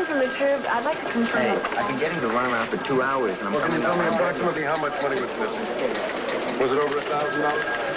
from the tube. I'd like to confirm. Hey, I've been getting to run around for 2 hours, and I'm Well, can you tell me approximately how much money was missing? Was it over $1,000?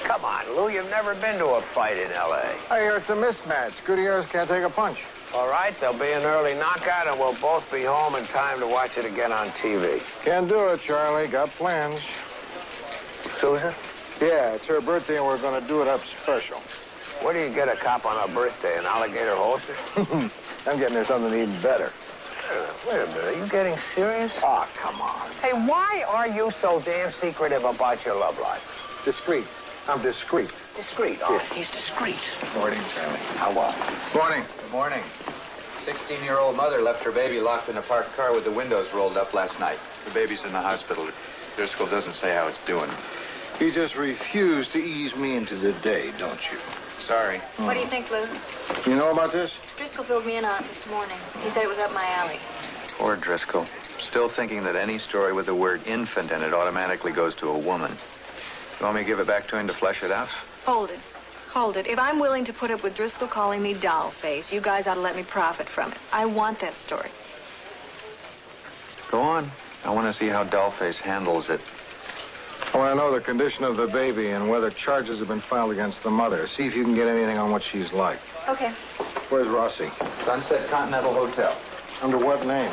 Come on, Lou, you've never been to a fight in L.A. I hear it's a mismatch. Gutierrez can't take a punch. All right, there'll be an early knockout, and we'll both be home in time to watch it again on TV. Can't do it, Charlie. Got plans. Susan? Yeah, it's her birthday, and we're going to do it up special. Where do you get a cop on her birthday? An alligator holster? I'm getting her something even better. Wait a minute, are you getting serious? Oh, come on. Hey, why are you so damn secretive about your love life? Discreet. I'm discreet. Discreet? Oh, Yeah. he's discreet. Morning, Charlie. How are you? Morning. Good morning. 16-year-old mother left her baby locked in a parked car with the windows rolled up last night. The baby's in the hospital. Driscoll doesn't say how it's doing. You just refuse to ease me into the day, don't you? Sorry. What do you think, Lou? You know about this? Driscoll filled me in on it this morning. He said it was up my alley. Poor Driscoll. Still thinking that any story with the word infant in it automatically goes to a woman. You want me to give it back to him to flesh it out? Hold it. Hold it. If I'm willing to put up with Driscoll calling me doll face, you guys ought to let me profit from it. I want that story. Go on. I want to see how Dollface handles it. I want to know the condition of the baby and whether charges have been filed against the mother. See if you can get anything on what she's like. Okay. Where's Rossi? Sunset Continental Hotel. Under what name?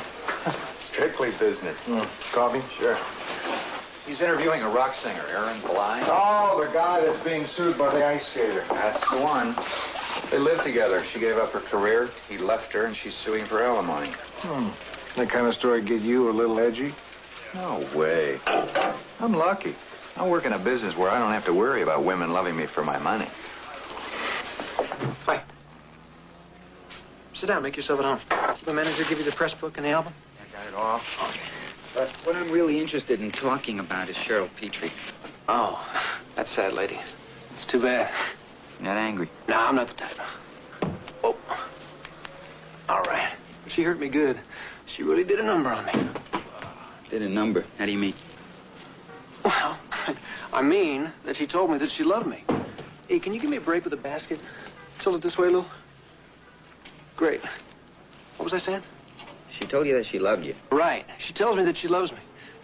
Strictly business. Coffee? Sure. He's interviewing a rock singer, Aaron Blind. Oh, the guy that's being sued by the ice skater. That's the one. They lived together. She gave up her career. He left her, and she's suing for alimony. That kind of story get you a little edgy? No way. I'm lucky. I work in a business where I don't have to worry about women loving me for my money. Hi. Sit down. Make yourself at home. Did the manager give you the press book and the album? I got it all. Okay. But what I'm really interested in talking about is Cheryl Petrie. Oh, that's sad, lady. It's too bad. You're not angry? No, I'm not the type. Oh. All right. She hurt me good. She really did a number on me. Did a number? How do you mean? Well, I mean that she told me that she loved me. Hey, can you give me a break with the basket? Tilt it this way, Lou. Great. What was I saying? She told you that she loved you. Right. She tells me that she loves me.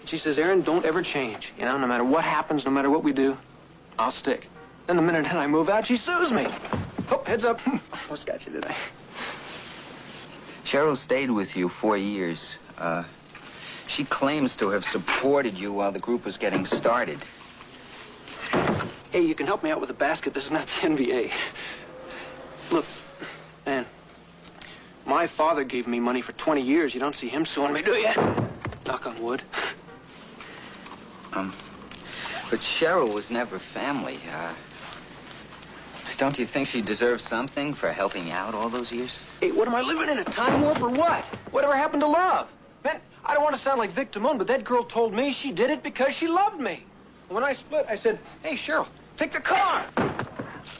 She says, Aaron, don't ever change. You know, no matter what happens, no matter what we do, I'll stick. Then the minute that I move out, she sues me. Oh, heads up. Almost got you today. Cheryl stayed with you 4 years. She claims to have supported you while the group was getting started. Hey, you can help me out with the basket. This is not the NBA. Look, my father gave me money for 20 years. You don't see him suing me, do you? Knock on wood. But Cheryl was never family. Don't you think she deserves something for helping out all those years? Hey, what am I living in, a time warp or what? Whatever happened to love? Man, I don't want to sound like Victor Moon, but that girl told me she did it because she loved me. When I split, I said, hey, Cheryl, take the car.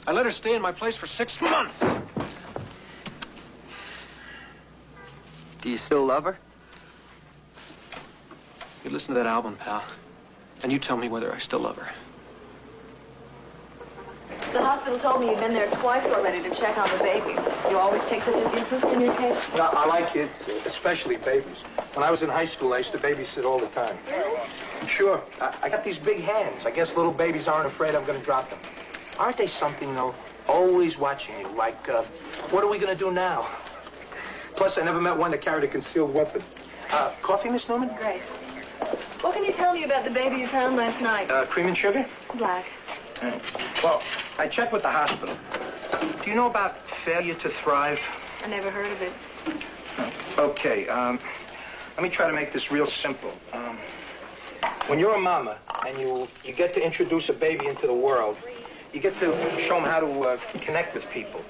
I let her stay in my place for 6 months. Do you still love her? You listen to that album, pal, and you tell me whether I still love her. The hospital told me you'd been there twice already to check on the baby. You always take such an interest in your case? No, I like kids, especially babies. When I was in high school, I used to babysit all the time. Sure. I got these big hands. I guess little babies aren't afraid I'm going to drop them. Aren't they something, though? Always watching you, like, what are we going to do now? Plus, I never met one that carried a concealed weapon. Coffee, Miss Newman? Great. What can you tell me about the baby you found last night? Cream and sugar? Black. Well, I checked with the hospital. Do you know about failure to thrive? I never heard of it. Okay, let me try to make this real simple. When you're a mama and you get to introduce a baby into the world, you get to show them how to connect with people.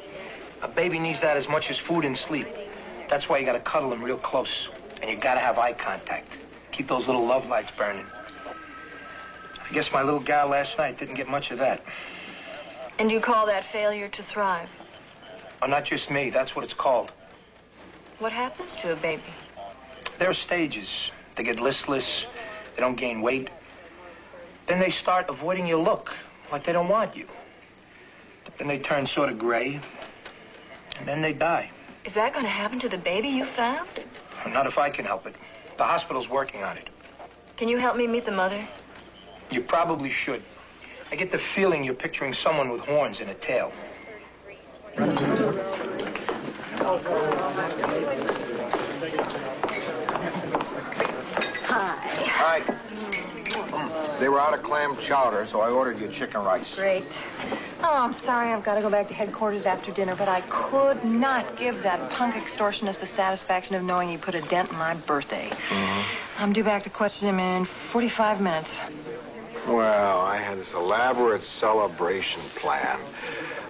A baby needs that as much as food and sleep. That's why you got to cuddle them real close. And you got to have eye contact. Keep those little love lights burning. I guess my little gal last night didn't get much of that. And you call that failure to thrive? Oh, not just me. That's what it's called. What happens to a baby? There are stages. They get listless. They don't gain weight. Then they start avoiding your look, like they don't want you. Then they turn sort of gray. And then they die. Is that going to happen to the baby you found? Not if I can help it. The hospital's working on it. Can you help me meet the mother? You probably should. I get the feeling you're picturing someone with horns and a tail. Hi. They were out of clam chowder, so I ordered you chicken rice. Great. Oh, I'm sorry I've got to go back to headquarters after dinner, but I could not give that punk extortionist the satisfaction of knowing he put a dent in my birthday. Mm-hmm. I'm due back to question him in 45 minutes. Well, I had this elaborate celebration plan.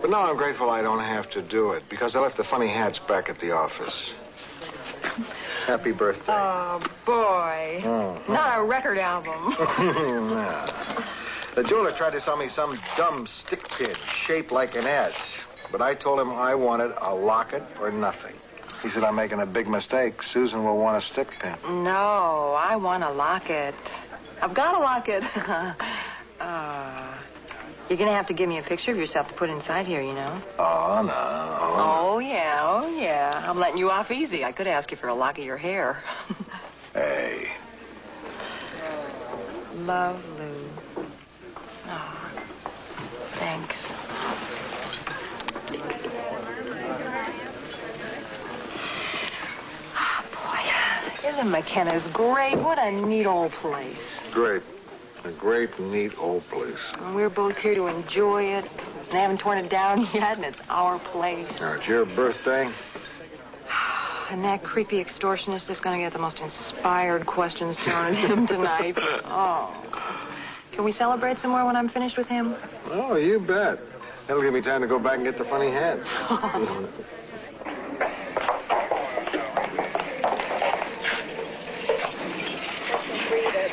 But now I'm grateful I don't have to do it, because I left the funny hats back at the office. Happy birthday. Oh, boy. Mm-hmm. Not a record album. Nah. The jeweler tried to sell me some dumb stick pin shaped like an S, but I told him I wanted a locket or nothing. He said I'm making a big mistake. Susan will want a stick pin. No, I want a locket. I've got a locket. You're going to have to give me a picture of yourself to put inside here, you know. Oh, no. Oh, yeah. I'm letting you off easy. I could ask you for a lock of your hair. Hey. Love, Lou. Oh, thanks. Oh, boy. Isn't McKenna's great? What a neat old place. Great. A great, neat old place. And we're both here to enjoy it. And haven't torn it down yet, and it's our place. Now, it's your birthday. And that creepy extortionist is going to get the most inspired questions thrown at him tonight. Oh. Can we celebrate some more when I'm finished with him? Oh, you bet. That'll give me time to go back and get the funny hats.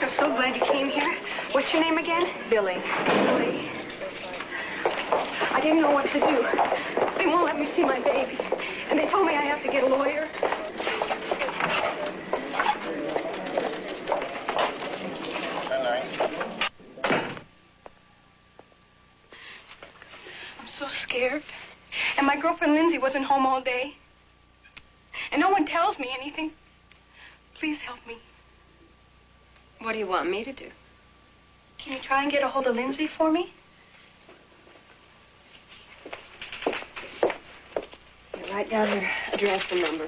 I'm so glad you came here. What's your name again? Billy. Billy. I didn't know what to do. They won't let me see my baby. And they told me I have to get a lawyer. I'm so scared. And my girlfriend Lindsay wasn't home all day. And no one tells me anything. Please help me. What do you want me to do? Can you try and get a hold of Lindsay for me? Write down her address and number.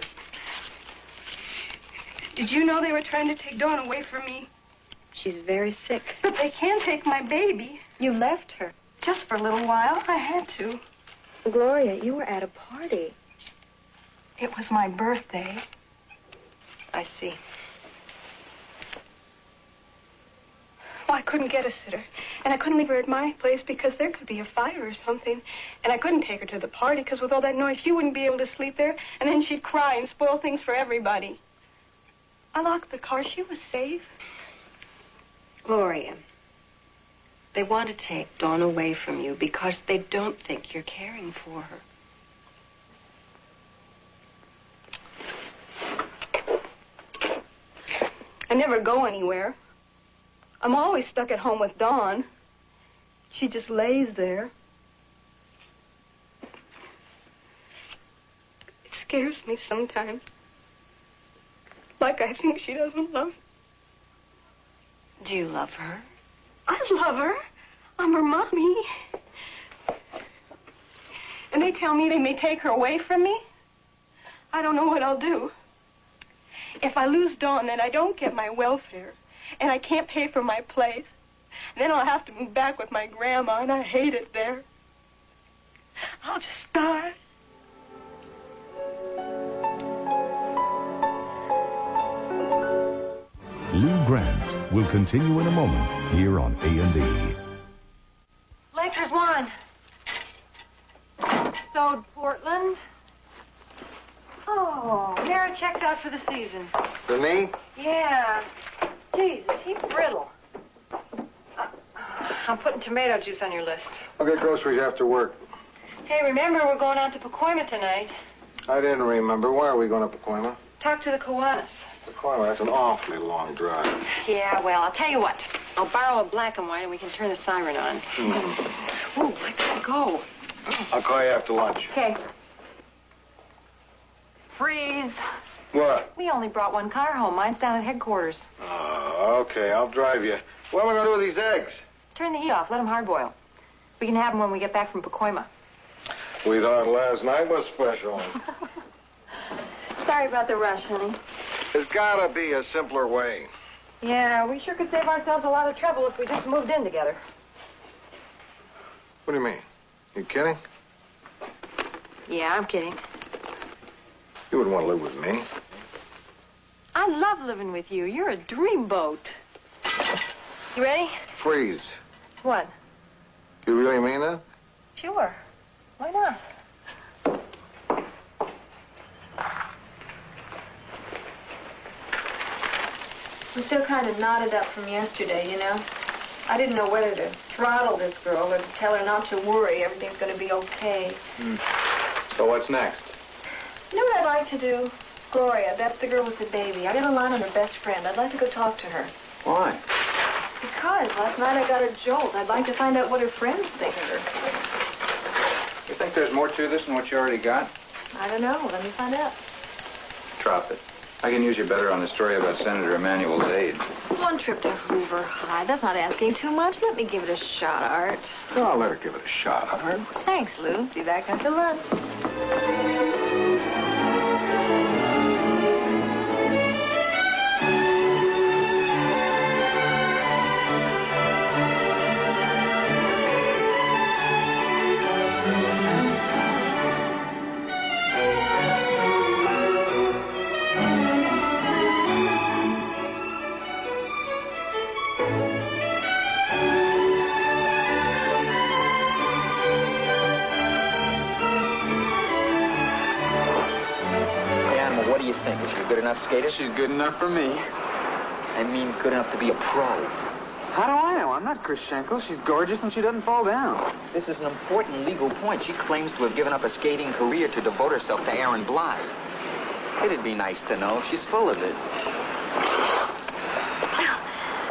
Did you know they were trying to take Dawn away from me? She's very sick. But they can't take my baby. You left her. Just for a little while. I had to. Gloria, you were at a party. It was my birthday. I see. Well, I couldn't get a sitter. And I couldn't leave her at my place because there could be a fire or something. And I couldn't take her to the party because with all that noise, she wouldn't be able to sleep there. And then she'd cry and spoil things for everybody. I locked the car. She was safe. Gloria, they want to take Dawn away from you because they don't think you're caring for her. I never go anywhere. I'm always stuck at home with Dawn. She just lays there. It scares me sometimes. Like I think she doesn't love me. Do you love her? I love her. I'm her mommy. And they tell me they may take her away from me. I don't know what I'll do. If I lose Dawn and I don't get my welfare, and I can't pay for my place, then I'll have to move back with my grandma, and I hate it there. I'll just die. Lou Grant will continue in a moment here on A&E. Lectures 1. Sewed Portland. Oh, Mara checks out for the season. For me? Yeah. Jesus, he's brittle. I'm putting tomato juice on your list. I'll get groceries after work. Hey, remember, we're going out to Pacoima tonight. I didn't remember. Why are we going to Pacoima? Talk to the Kiwanis. Pacoima, that's an awfully long drive. Yeah, well, I'll tell you what. I'll borrow a black and white and we can turn the siren on. Ooh, I gotta go. I'll call you after lunch. Okay. Freeze. What? We only brought one car home. Mine's down at headquarters. Oh, okay. I'll drive you. What am I going to do with these eggs? Turn the heat off. Let them hard boil. We can have them when we get back from Pacoima. We thought last night was special. Sorry about the rush, honey. There's got to be a simpler way. Yeah, we sure could save ourselves a lot of trouble if we just moved in together. What do you mean? You kidding? Yeah, I'm kidding. You wouldn't want to live with me. I love living with you. You're a dreamboat. You ready? Freeze. What? You really mean that? Sure. Why not? I'm still kind of knotted up from yesterday, you know? I didn't know whether to throttle this girl or to tell her not to worry. Everything's going to be okay. So what's next? You know what I'd like to do? Gloria, that's the girl with the baby. I got a line on her best friend. I'd like to go talk to her. Why? Because last night I got a jolt. I'd like to find out what her friends think of her. You think there's more to this than what you already got? I don't know. Let me find out. Drop it. I can use you better on the story about Senator Emanuel's aide. One trip to Hoover High. That's not asking too much. Let me give it a shot, Art. Well, I'll let her give it a shot, Art. Thanks, Lou. Be back after lunch. Good enough skater? She's good enough for me. I mean, good enough to be a pro. How do I know? I'm not Chris Schenkel. She's gorgeous and she doesn't fall down. This is an important legal point. She claims to have given up a skating career to devote herself to Aaron Bly. It'd be nice to know. She's full of it.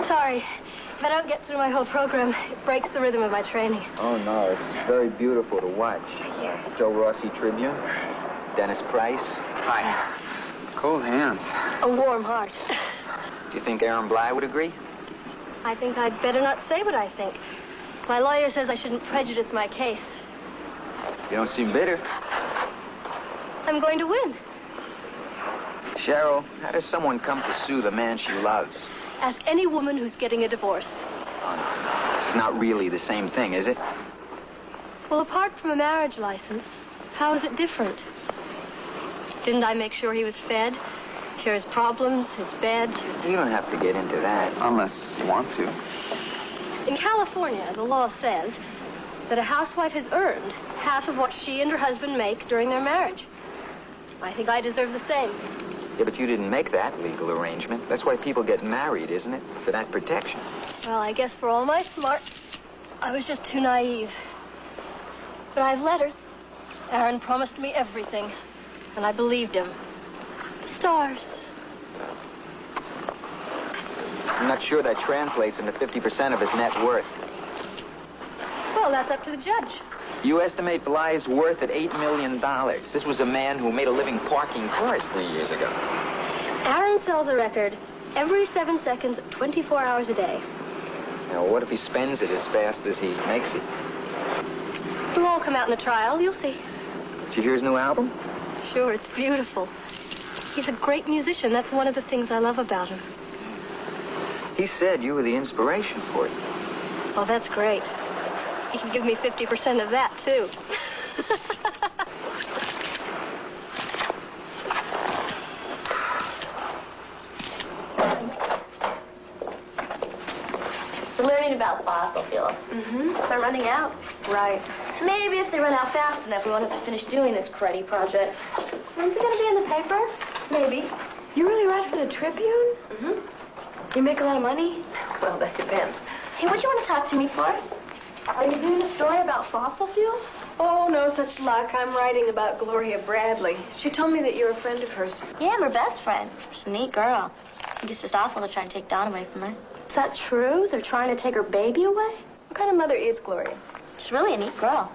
Sorry. If I don't get through my whole program, it breaks the rhythm of my training. Oh, no. It's very beautiful to watch. Joe Rossi Tribune. Dennis Price. Hi. Cold hands. A warm heart. Do you think Aaron Bly would agree? I think I'd better not say what I think. My lawyer says I shouldn't prejudice my case. You don't seem bitter. I'm going to win. Cheryl, how does someone come to sue the man she loves? Ask any woman who's getting a divorce. Oh, no. It's not really the same thing, is it? Well, apart from a marriage license, how is it different? Didn't I make sure he was fed? Share his problems, his bed, his... You don't have to get into that. Unless you want to. In California, the law says that a housewife has earned half of what she and her husband make during their marriage. I think I deserve the same. Yeah, but you didn't make that legal arrangement. That's why people get married, isn't it? For that protection. Well, I guess for all my smarts, I was just too naive. But I have letters. Aaron promised me everything, and I believed him. The stars. I'm not sure that translates into 50% of his net worth. Well, that's up to the judge. You estimate Bly's worth at $8 million. This was a man who made a living parking cars 3 years ago. Aaron sells a record every 7 seconds, 24 hours a day. Now, what if he spends it as fast as he makes it? It'll all come out in the trial. You'll see. Did you hear his new album? Sure, it's beautiful. He's a great musician. That's one of the things I love about him. He said you were the inspiration for it. Oh, that's great. He can give me 50% of that, too. We're learning about fossil fuels. They're running out. Right. Maybe if they run out fast enough, we won't have to finish doing this cruddy project. When's it going to be in the paper? Maybe. You really write for the Tribune? You make a lot of money? Well, that depends. Hey, what do you want to talk to me for? Are you doing a story about fossil fuels? Oh, no such luck. I'm writing about Gloria Bradley. She told me that you're a friend of hers. Yeah, I'm her best friend. She's a neat girl. I think it's just awful to try and take Dawn away from her. Is that true? They're trying to take her baby away? What kind of mother is Gloria? She's really a neat girl.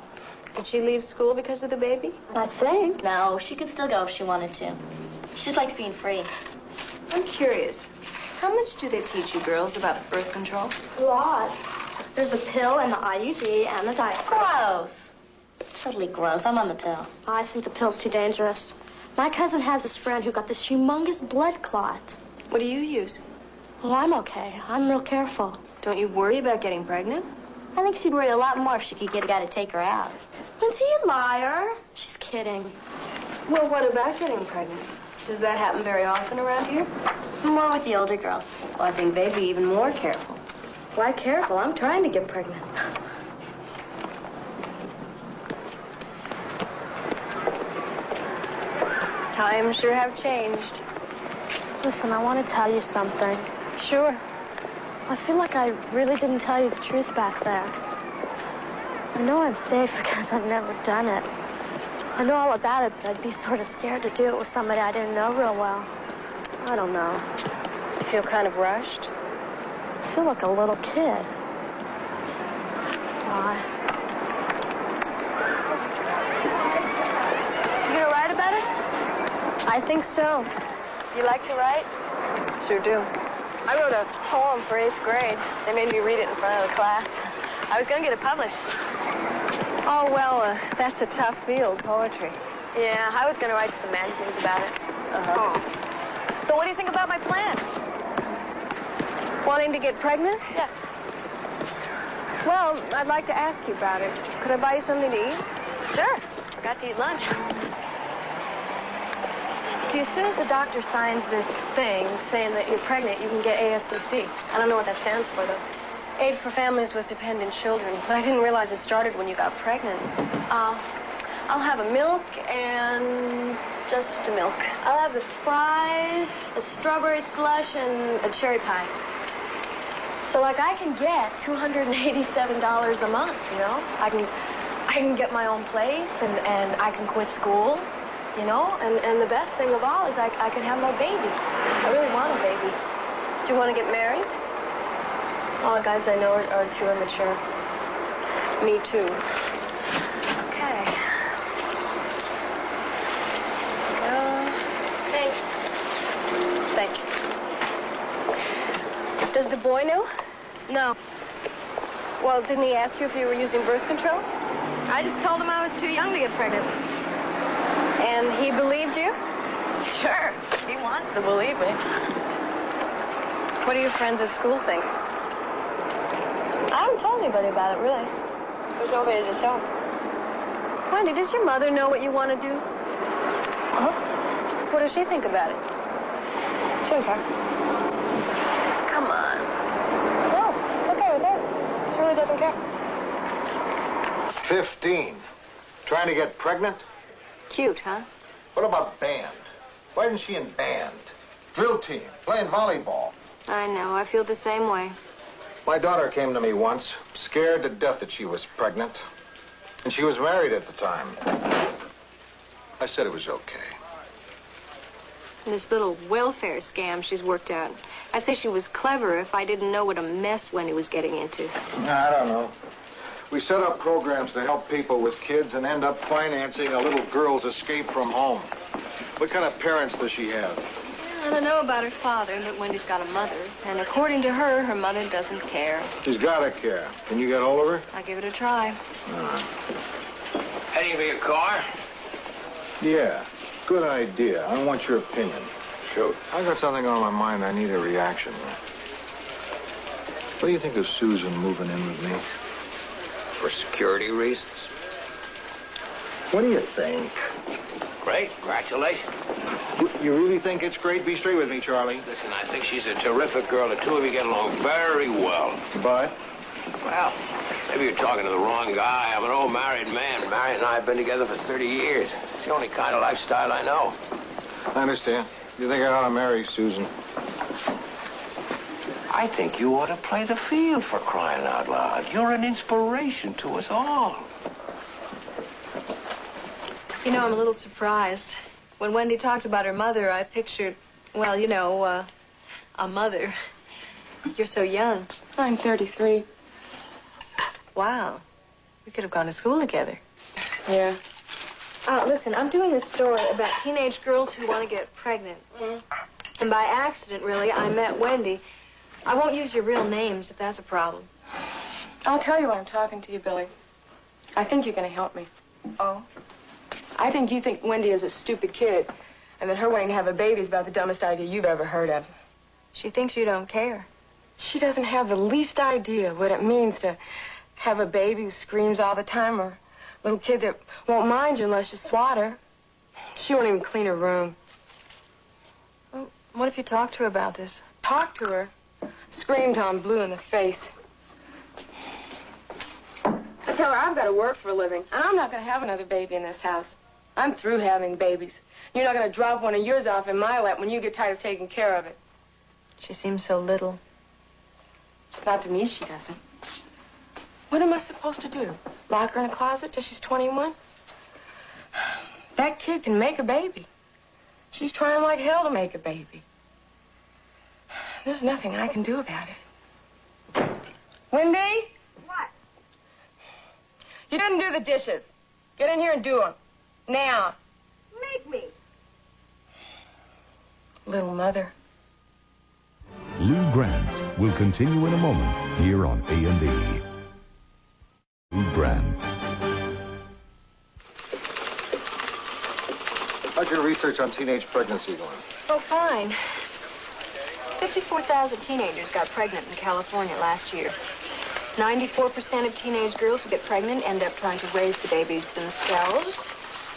Did she leave school because of the baby? I think. No, she could still go if she wanted to. She just likes being free. I'm curious. How much do they teach you girls about birth control? Lots. There's the pill and the IUD and the diet. Gross. Totally gross. I'm on the pill. I think the pill's too dangerous. My cousin has this friend who got this humongous blood clot. What do you use? Well, I'm okay. I'm real careful. Don't you worry about getting pregnant? I think she'd worry a lot more if she could get a guy to take her out. Is he a liar? She's kidding. Well, what about getting pregnant? Does that happen very often around here? More with the older girls. Well, I think they'd be even more careful. Why careful? I'm trying to get pregnant. Times sure have changed. Listen, I want to tell you something. Sure. I feel like I really didn't tell you the truth back there. I know I'm safe because I've never done it. I know all about it, but I'd be sort of scared to do it with somebody I didn't know real well. I don't know. You feel kind of rushed? I feel like a little kid. Why? You gonna write about us? I think so. You like to write? Sure do. I wrote a poem for 8th grade. They made me read it in front of the class. I was gonna get it published. Oh, well, that's a tough field, poetry. Yeah, I was gonna write some magazines about it. So what do you think about my plan? Wanting to get pregnant? Yeah. Well, I'd like to ask you about it. Could I buy you something to eat? Sure. Forgot to eat lunch. See, as soon as the doctor signs this thing saying that you're pregnant, you can get AFDC. I don't know what that stands for, though. Aid for families with dependent children. But I didn't realize it started when you got pregnant. I'll have a milk and just a milk. I'll have the fries, a strawberry slush, and a cherry pie. So, like, I can get $287 a month, you know? I can get my own place, and I can quit school, you know? And the best thing of all is I can have my baby. I really want a baby. Do you want to get married? All the guys I know are too immature. Me too. Okay. Thanks. Thank you. Does the boy know? No. Well, didn't he ask you if you were using birth control? I just told him I was too young to get pregnant. And he believed you? Sure. He wants to believe me. What do your friends at school think? I haven't told anybody about it, really. There's nobody to show. Wendy, does your mother know what you want to do? What does she think about it? She don't care. Come on. No, okay with her. She really doesn't care. 15. Trying to get pregnant? Cute, huh? What about band? Why isn't she in band? Drill team, playing volleyball. I know. I feel the same way. My daughter came to me once, scared to death that she was pregnant. And she was married at the time. I said it was okay. This little welfare scam she's worked out. I'd say she was clever if I didn't know what a mess Wendy was getting into. I don't know. We set up programs to help people with kids and end up financing a little girl's escape from home. What kind of parents does she have? I don't know about her father, but Wendy's got a mother. And according to her, her mother doesn't care. She's gotta care. Can you get hold of her? I'll give it a try. Heading for your car? Yeah, good idea. I want your opinion. Shoot. I got something on my mind. I need a reaction. What do you think of Susan moving in with me? For security reasons? What do you think? Great. Congratulations. You really think it's great? Be straight with me, Charlie. Listen, I think she's a terrific girl. The two of you get along very well. But? Well, maybe you're talking to the wrong guy. I'm an old married man. Mary and I have been together for 30 years. It's the only kind of lifestyle I know. I understand. You think I ought to marry Susan? I think you ought to play the field, for crying out loud. You're an inspiration to us all. You know, I'm a little surprised. When Wendy talked about her mother, I pictured, well, you know, a mother. You're so young. I'm 33. Wow. We could have gone to school together. Yeah. Listen, I'm doing a story about teenage girls who want to get pregnant. And by accident, really, I met Wendy. I won't use your real names if that's a problem. I'll tell you why I'm talking to you, Billy. I think you're going to help me. Oh? I think you think Wendy is a stupid kid, and that her wanting to have a baby is about the dumbest idea you've ever heard of. She thinks you don't care. She doesn't have the least idea what it means to have a baby who screams all the time, or a little kid that won't mind you unless you swat her. She won't even clean her room. Well, what if you talk to her about this? Talk to her? Scream till I'm blue in the face. I tell her I've got to work for a living, and I'm not going to have another baby in this house. I'm through having babies. You're not going to drop one of yours off in my lap when you get tired of taking care of it. She seems so little. Not to me, she doesn't. What am I supposed to do? Lock her in a closet till she's 21? That kid can make a baby. She's trying like hell to make a baby. There's nothing I can do about it. Wendy? What? You didn't do the dishes. Get in here and do them. Now. Make me. Little mother. Lou Grant will continue in a moment here on A&E. Lou Grant. How's your research on teenage pregnancy going? Oh, fine. 54,000 teenagers got pregnant in California last year. 94% of teenage girls who get pregnant end up trying to raise the babies themselves.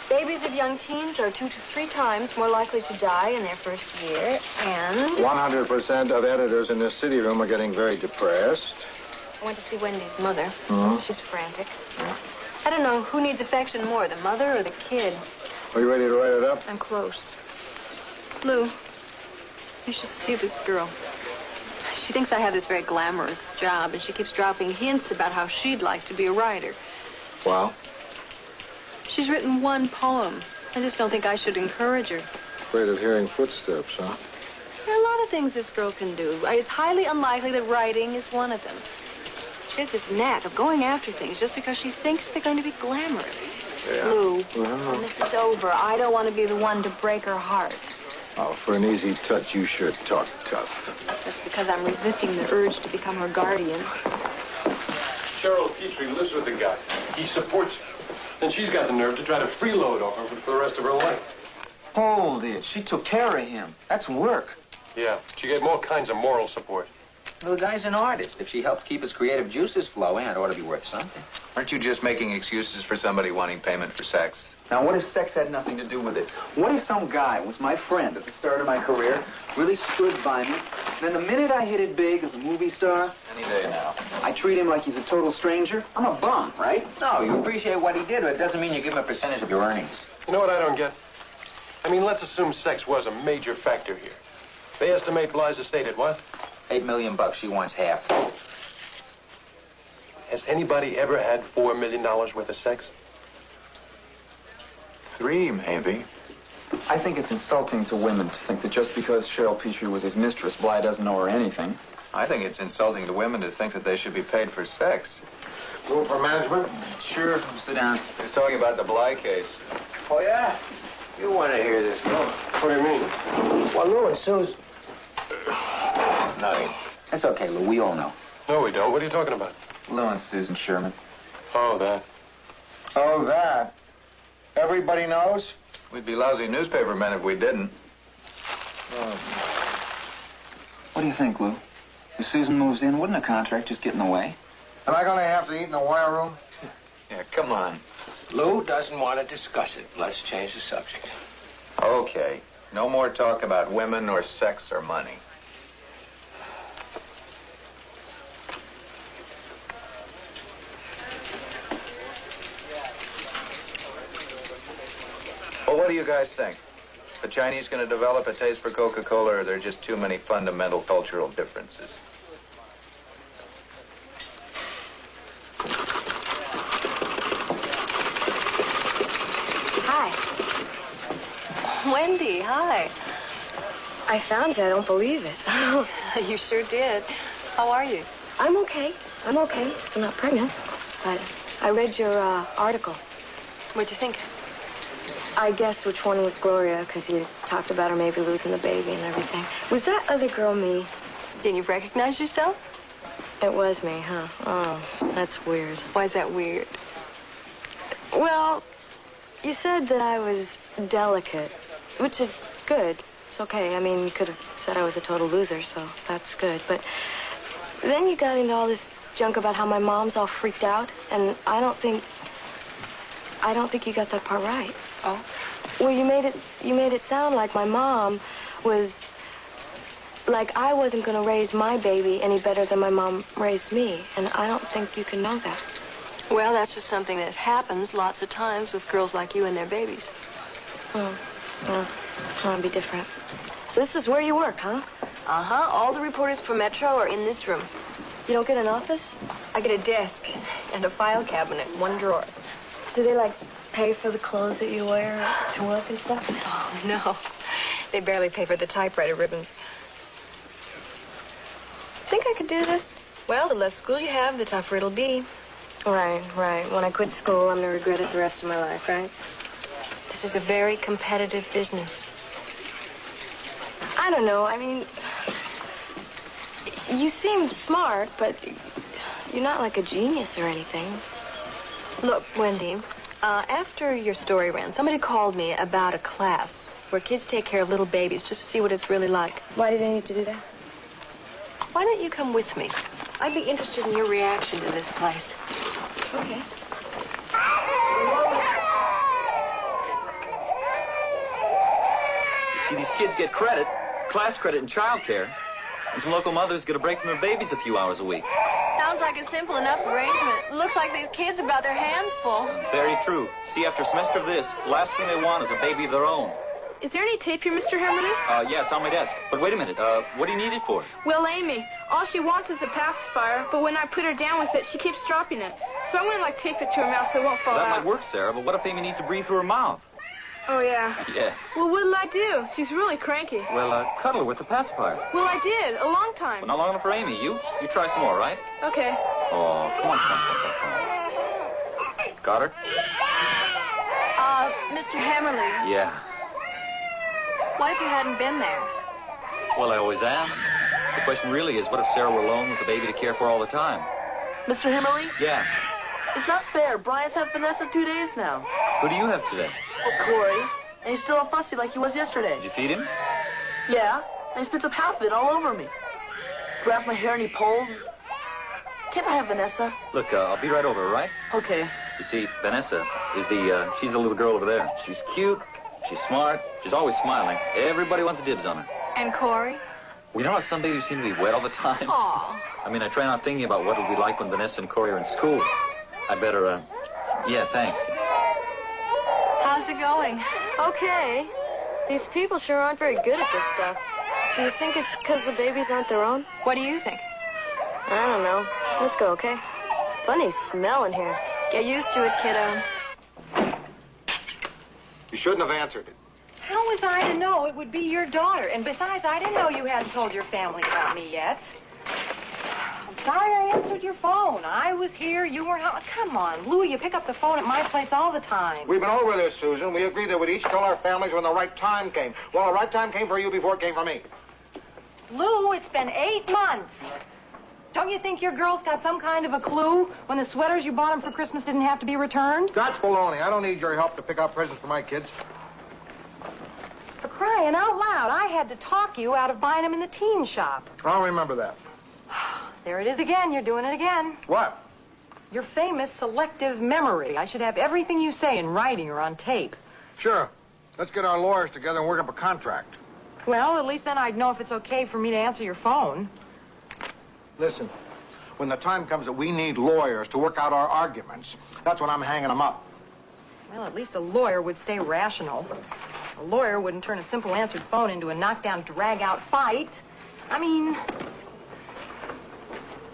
Babies of young teens are 2 to 3 times more likely to die in their first year, and 100% of editors in this city room are getting very depressed. I went to see Wendy's mother. Hmm? She's frantic. I don't know who needs affection more, the mother or the kid. Are you ready to write it up? I'm close. Lou, you should see this girl. She thinks I have this very glamorous job, and she keeps dropping hints about how she'd like to be a writer. Well? She's written one poem. I just don't think I should encourage her. Afraid of hearing footsteps, huh? There are a lot of things this girl can do. It's highly unlikely that writing is one of them. She has this knack of going after things just because she thinks they're going to be glamorous. Yeah. Lou, when this is over, I don't want to be the one to break her heart. Oh, for an easy touch, you should talk tough. That's because I'm resisting the urge to become her guardian. Cheryl Petrie lives with the guy. He supports her. And she's got the nerve to try to freeload off him for the rest of her life. Hold it. She took care of him. That's work. Yeah, she gave him all kinds of moral support. Well, the guy's an artist. If she helped keep his creative juices flowing, it ought to be worth something. Aren't you just making excuses for somebody wanting payment for sex? Now, what if sex had nothing to do with it? What if some guy was my friend at the start of my career, really stood by me, and then the minute I hit it big as a movie star... Any day now. I treat him like he's a total stranger? I'm a bum, right? No, you appreciate what he did, but it doesn't mean you give him a percentage of your earnings. You know what I don't get? I mean, let's assume sex was a major factor here. They estimate Bly's estate at what? $8 million. She wants half. Has anybody ever had $4 million worth of sex? 3, maybe. I think it's insulting to women to think that just because Cheryl Petrie was his mistress, Bly doesn't know her anything. I think it's insulting to women to think that they should be paid for sex. Room for management? Sure, sit down. He was talking about the Bly case. Oh, yeah? You want to hear this, no? What do you mean? Well, Lou and Sue's... Nothing. It's okay, Lou. We all know. No, we don't. What are you talking about? Lou and Susan Sherman. Oh, that. Oh, that. Everybody knows? We'd be lousy newspaper men if we didn't. What do you think, Lou? If Susan moves in, wouldn't a contract just get in the way? Am I going to have to eat in the wire room? Yeah, come on. Lou doesn't want to discuss it. Let's change the subject. Okay. No more talk about women or sex or money. Well, what do you guys think? The Chinese going to develop a taste for Coca-Cola, or are there just too many fundamental cultural differences? Hi. Wendy, hi. I found you. I don't believe it. You sure did. How are you? I'm okay. I'm okay. Still not pregnant. But I read your article. What'd you think? I guessed which one was Gloria, because you talked about her maybe losing the baby and everything. Was that other girl me? Didn't you recognize yourself? It was me, huh? Oh, that's weird. Why is that weird? Well, you said that I was delicate, which is good. It's okay. I mean, you could have said I was a total loser, so that's good. But then you got into all this junk about how my mom's all freaked out, and I don't think you got that part right. Oh? Well, you made it sound like my mom was, like I wasn't going to raise my baby any better than my mom raised me, and I don't think you can know that. Well, that's just something that happens lots of times with girls like you and their babies. Oh, well, I want to be different. So this is where you work, huh? Uh-huh. All the reporters for Metro are in this room. You don't get an office? I get a desk and a file cabinet, one drawer. Do they, like, pay for the clothes that you wear to work and stuff? Oh, no. They barely pay for the typewriter ribbons. Think I could do this? Well, the less school you have, the tougher it'll be. Right, right. When I quit school, I'm going to regret it the rest of my life, right? This is a very competitive business. I don't know. I mean, you seem smart, but you're not like a genius or anything. Look, Wendy, after your story ran, somebody called me about a class where kids take care of little babies just to see what it's really like. Why do they need to do that? Why don't you come with me? I'd be interested in your reaction to this place. Okay. You see, these kids get credit, class credit and childcare, and some local mothers get a break from their babies a few hours a week. Sounds like a simple enough arrangement. Looks like these kids have got their hands full. Very true. See, after a semester of this, the last thing they want is a baby of their own. Is there any tape here, Mr. Hammerly? Yeah, it's on my desk. But wait a minute, what do you need it for? Well, Amy, all she wants is a pacifier, but when I put her down with it, she keeps dropping it. So I'm going to, like, tape it to her mouth so it won't fall That out. might work, Sarah, but what if Amy needs to breathe through her mouth? Oh, yeah. Yeah. Well, what'll I do? She's really cranky. Well, cuddle her with the pacifier. Well, I did, a long time. Well, not long enough for Amy. You try some more, right? Okay. Oh, come on. Got her? Mr. Hammerly, Yeah. what if you hadn't been there? Well, I always am. The question really is, what if Sarah were alone with the baby to care for all the time? Mr. Hammerly? Yeah. It's not fair. Brian's had Vanessa 2 days now. Who do you have today? Well, Corey. And he's still all fussy like he was yesterday. Did you feed him? Yeah, and he spits up half of it all over me. graft my hair any poles? Can't I have Vanessa? Look, I'll be right over, all right? Okay. You see, Vanessa is she's the little girl over there. She's cute, she's smart, she's always smiling. Everybody wants dibs on her. And Corey? Well, you know how some babies seem to be wet all the time? Aw. I mean, I try not thinking about what it'll be like when Vanessa and Corey are in school. I'd better, yeah, thanks. How's it going? Okay. These people sure aren't very good at this stuff. Do you think it's because the babies aren't their own? What do you think? I don't know. Let's go, okay? Funny smell in here. Get used to it, kiddo. You shouldn't have answered it. How was I to know it would be your daughter? And besides, I didn't know you hadn't told your family about me yet. I'm sorry I answered your phone. I was here, you were out. Come on, Lou, you pick up the phone at my place all the time. We've been over this, Susan. We agreed that we'd each tell our families when the right time came. Well, the right time came for you before it came for me. Lou, it's been 8 months. Don't you think your girls got some kind of a clue when the sweaters you bought them for Christmas didn't have to be returned? That's baloney. I don't need your help to pick out presents for my kids. For crying out loud, I had to talk you out of buying them in the teen shop. I'll remember that. There it is again. You're doing it again. What? Your famous selective memory. I should have everything you say in writing or on tape. Sure. Let's get our lawyers together and work up a contract. Well, at least then I'd know if it's okay for me to answer your phone. Listen, when the time comes that we need lawyers to work out our arguments, that's when I'm hanging them up. Well, at least a lawyer would stay rational. A lawyer wouldn't turn a simple answered phone into a knockdown, drag-out fight. I mean,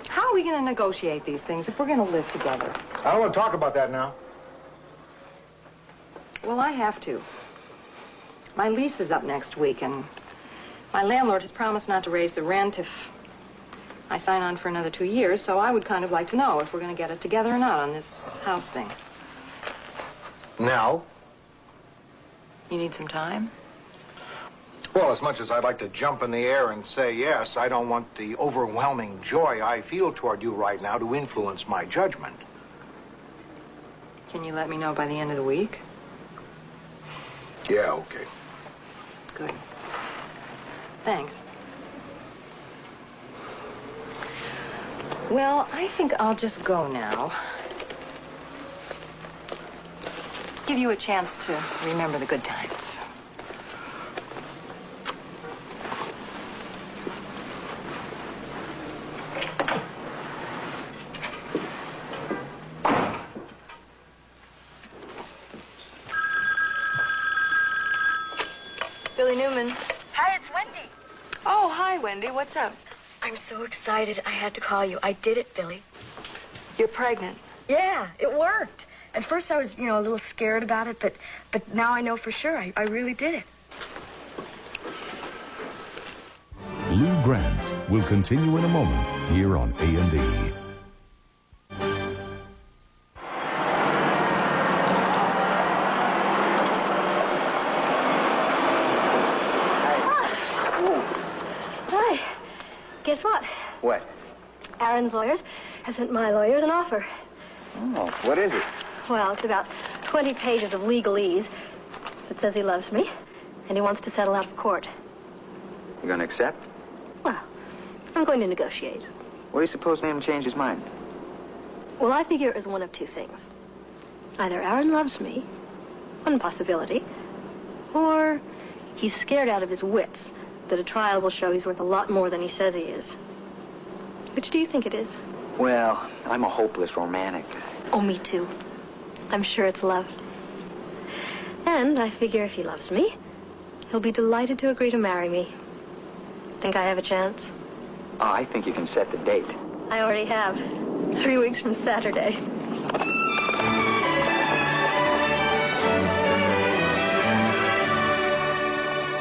how are we going to negotiate these things if we're going to live together? I don't want to talk about that now. Well, I have to. My lease is up next week, and my landlord has promised not to raise the rent if I sign on for another 2 years, so I would kind of like to know if we're going to get it together or not on this house thing. Now? You need some time? Well, as much as I'd like to jump in the air and say yes, I don't want the overwhelming joy I feel toward you right now to influence my judgment. Can you let me know by the end of the week? Yeah, okay. Good. Thanks. Well, I think I'll just go now. Give you a chance to remember the good times. Billy Newman. Hi, it's Wendy. Oh, hi, Wendy. What's up? I'm so excited I had to call you. I did it, Billy. You're pregnant. Yeah, it worked. At first I was, a little scared about it, but now I know for sure I really did it. Lou Grant will continue in a moment here on A&E. Hi. Guess what? What? Aaron's lawyers have sent my lawyers an offer. Oh, what is it? Well, it's about 20 pages of legalese. It says he loves me, and he wants to settle out of court. You gonna accept? Well, I'm going to negotiate. What do you suppose made him change his mind? Well, I figure it was one of two things. Either Aaron loves me, one possibility, or he's scared out of his wits that a trial will show he's worth a lot more than he says he is. Which do you think it is? Well, I'm a hopeless romantic. Oh, me too. I'm sure it's love. And I figure if he loves me, he'll be delighted to agree to marry me. Think I have a chance? Oh, I think you can set the date. I already have. 3 weeks from Saturday.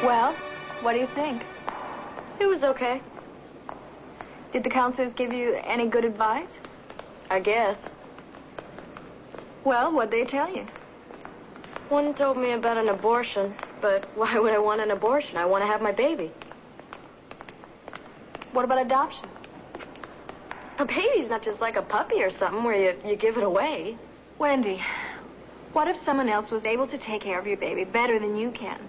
Well, what do you think? It was okay. Did the counselors give you any good advice? I guess. Well, what'd they tell you? One told me about an abortion, but why would I want an abortion? I want to have my baby. What about adoption? A baby's not just like a puppy or something where you give it away. Wendy, what if someone else was able to take care of your baby better than you can?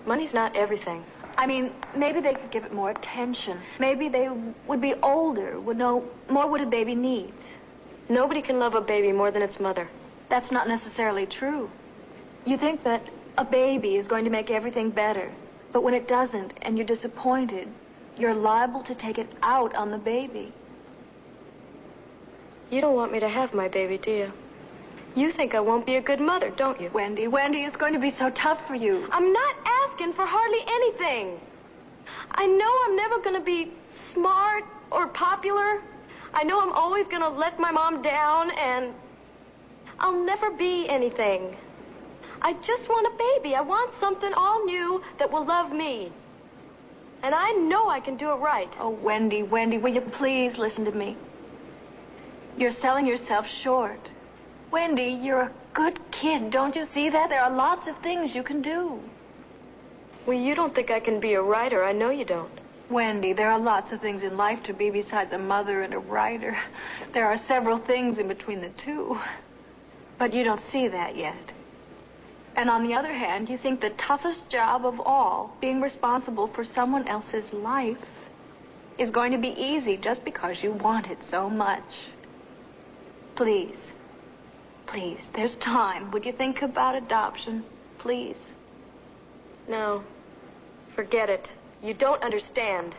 Money's not everything. I mean, maybe they could give it more attention. Maybe they would be older, would know more what a baby needs. Nobody can love a baby more than its mother. That's not necessarily true. You think that a baby is going to make everything better, but when it doesn't and you're disappointed, you're liable to take it out on the baby. You don't want me to have my baby, do you? You think I won't be a good mother, don't you? Wendy, it's going to be so tough for you. I'm not asking for hardly anything. I know I'm never going to be smart or popular. I know I'm always going to let my mom down, and I'll never be anything. I just want a baby. I want something all new that will love me. And I know I can do it right. Oh, Wendy, will you please listen to me? You're selling yourself short. Wendy, you're a good kid. Don't you see that? There are lots of things you can do. Well, you don't think I can be a writer. I know you don't. Wendy, there are lots of things in life to be besides a mother and a writer. There are several things in between the two. But you don't see that yet. And on the other hand, you think the toughest job of all, being responsible for someone else's life, is going to be easy just because you want it so much. Please, there's time. Would you think about adoption? Please. No, forget it. You don't understand.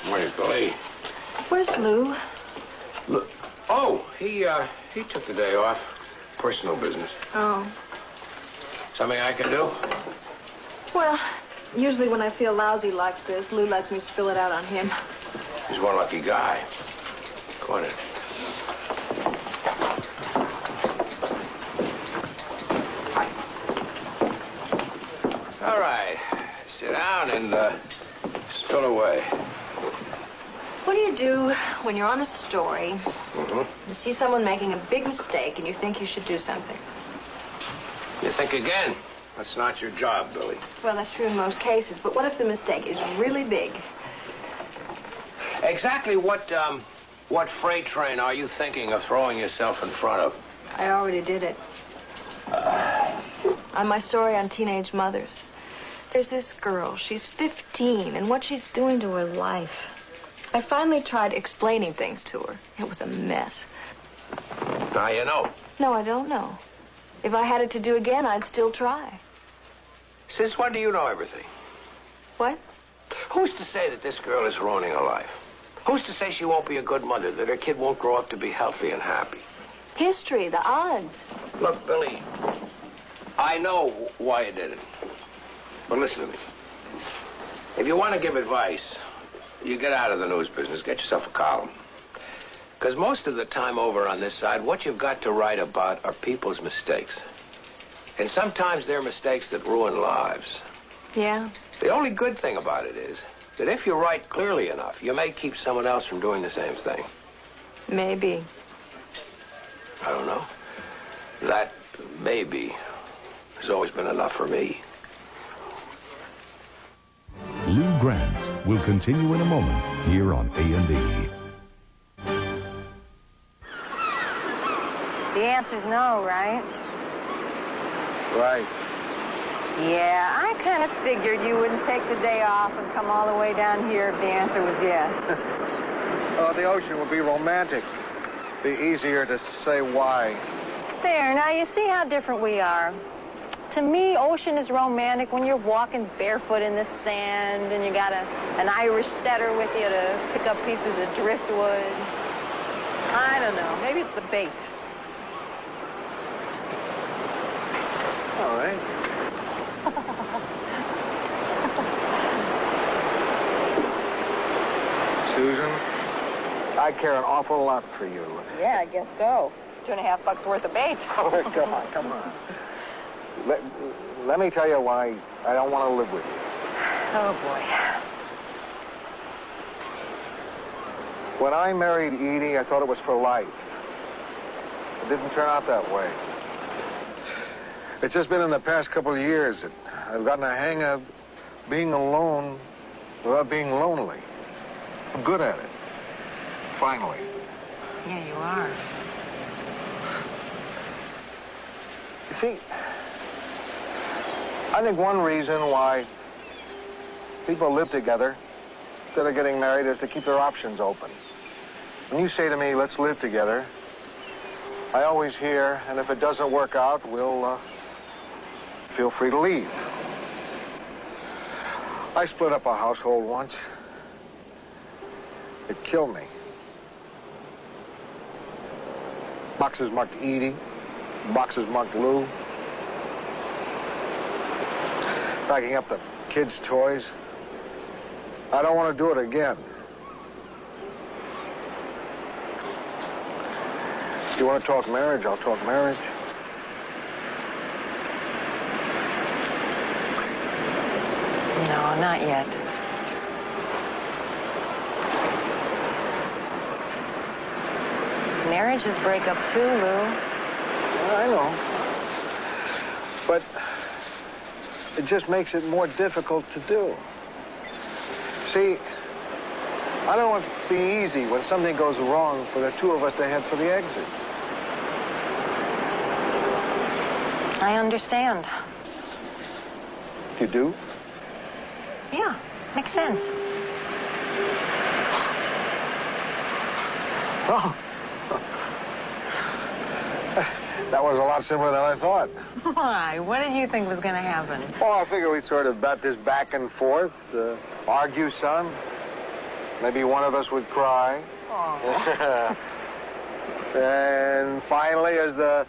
Morning, Billy. Where's Lou? Look. Oh, he took the day off. Personal business. Oh. Something I can do? Well, usually when I feel lousy like this, Lou lets me spill it out on him. He's one lucky guy. Go on in. All right. Sit down and spill away. What do you do when you're on a story, you see someone making a big mistake, and you think you should do something? You think again. That's not your job, Billy. Well, that's true in most cases, but what if the mistake is really big? Exactly what freight train are you thinking of throwing yourself in front of? I already did it. On my story on teenage mothers. There's this girl. She's 15, and what she's doing to her life. I finally tried explaining things to her. It was a mess. Now you know. No, I don't know. If I had it to do again, I'd still try. Since when do you know everything? What? Who's to say that this girl is ruining her life? Who's to say she won't be a good mother, that her kid won't grow up to be healthy and happy? History, the odds. Look, Billy, I know why you did it. But listen to me. If you want to give advice, you get out of the news business, get yourself a column. Because most of the time over on this side, what you've got to write about are people's mistakes. And sometimes they're mistakes that ruin lives. Yeah. The only good thing about it is that if you write clearly enough, you may keep someone else from doing the same thing. Maybe. I don't know. That maybe has always been enough for me. Lou Grant will continue in a moment here on A&E. The answer's no, right? Right. Yeah, I kind of figured you wouldn't take the day off and come all the way down here if the answer was yes. Oh, the ocean would be romantic. Be easier to say why. There, now you see how different we are. To me, ocean is romantic when you're walking barefoot in the sand and you got an Irish setter with you to pick up pieces of driftwood. I don't know. Maybe it's the bait. All right. Susan, I care an awful lot for you. Yeah, I guess so. $2.50 worth of bait. Oh, come on. Let me tell you why I don't want to live with you. Oh, boy. When I married Edie, I thought it was for life. It didn't turn out that way. It's just been in the past couple of years that I've gotten a hang of being alone without being lonely. I'm good at it. Finally. Yeah, you are. see, I think one reason why people live together instead of getting married is to keep their options open. When you say to me, let's live together, I always hear, and if it doesn't work out, we'll feel free to leave. I split up a household once. It killed me. Boxes marked Edie, boxes marked Lou. Packing up the kids' toys. I don't want to do it again. If you want to talk marriage, I'll talk marriage. No, not yet. Marriages break up too, Lou. I know. But it just makes it more difficult to do. See, I don't want it to be easy when something goes wrong for the two of us to head for the exit. I understand. You do? Yeah, makes sense. Oh. That was a lot simpler than I thought. Why? What did you think was going to happen? Oh, I figured we'd sort of bat this back and forth, argue some. Maybe one of us would cry. Oh. And finally, as the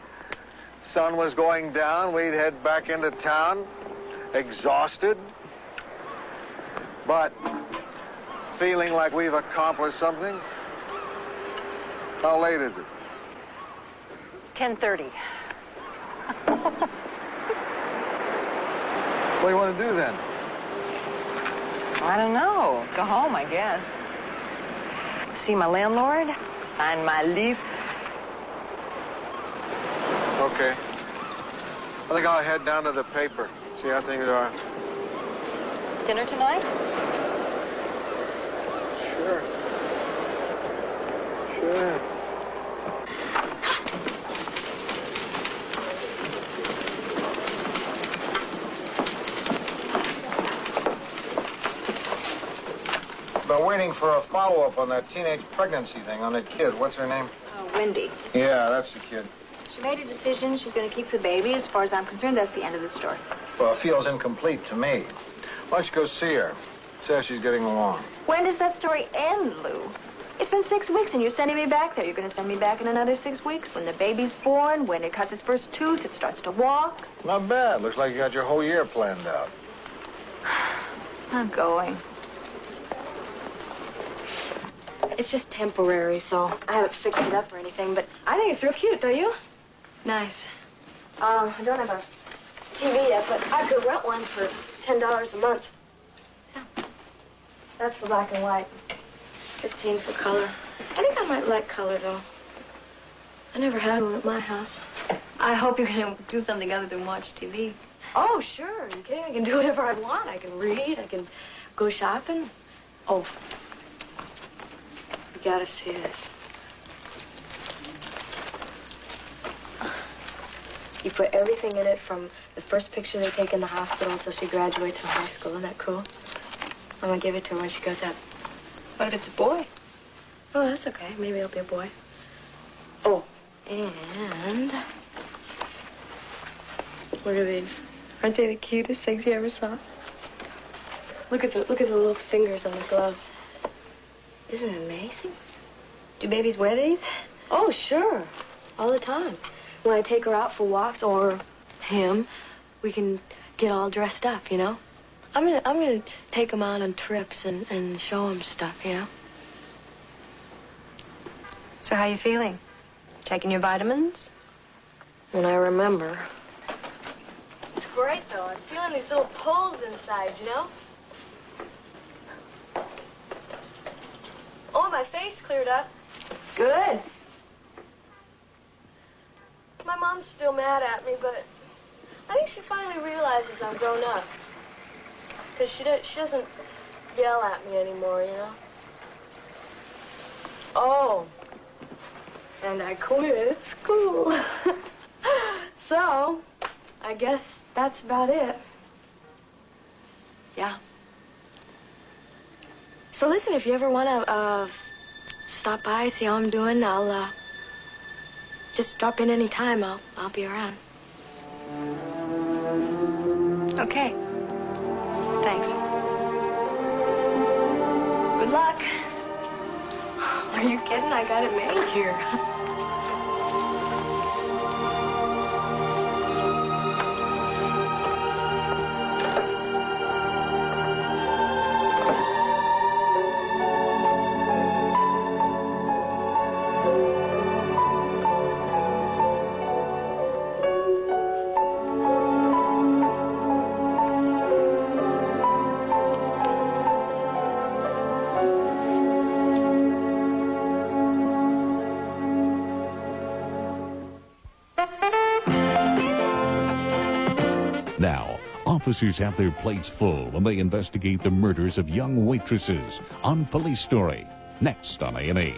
sun was going down, we'd head back into town, exhausted, but feeling like we've accomplished something. How late is it? 10:30. What do you want to do then? I don't know. Go home, I guess. See my landlord, sign my lease. Okay. I think I'll head down to the paper, see how things are. Dinner tonight? Sure. Sure. Been waiting for a follow-up on that teenage pregnancy thing on that kid. What's her name? Wendy. Yeah, that's the kid. She made a decision. She's going to keep the baby. As far as I'm concerned, that's the end of the story. Well, it feels incomplete to me. Why don't you go see her? See how she's getting along. When does that story end, Lou? It's been 6 weeks, and you're sending me back there. You're going to send me back in another 6 weeks when the baby's born, when it cuts its first tooth, it starts to walk. Not bad. Looks like you got your whole year planned out. I'm going. It's just temporary, so I haven't fixed it up or anything, but I think it's real cute, don't you? Nice. I don't have a TV yet, but I could rent one for $10 a month. Yeah. That's for black and white. 15 for color. I think I might like color, though. I never had one at my house. I hope you can do something other than watch TV. Oh, sure. You can. I can do whatever I want. I can read. I can go shopping. Oh. You gotta see this. You put everything in it from the first picture they take in the hospital until she graduates from high school. Isn't that cool? I'm gonna give it to her when she goes up. What if it's a boy? Oh, that's okay. Maybe it'll be a boy. Oh, and look at these. Aren't they the cutest things you ever saw? Look at the little fingers on the gloves. Isn't it amazing? Do babies wear these? Oh, sure. All the time. When I take her out for walks, or him, we can get all dressed up, you know? I'm gonna take him out on trips and show him stuff, you know? So how you feeling? Taking your vitamins? When I remember. It's great, though. I'm feeling these little pulls inside, you know? Oh, my face cleared up. Good. My mom's still mad at me, but I think she finally realizes I've grown up. Because she doesn't yell at me anymore, you know? Oh. And I quit school. So, I guess that's about it. Yeah. So listen, if you ever want to stop by, see how I'm doing, I'll just drop in any time. I'll be around. Okay. Thanks. Good luck. Are you kidding? I got it made here. Now, officers have their plates full when they investigate the murders of young waitresses on Police Story, next on A&E.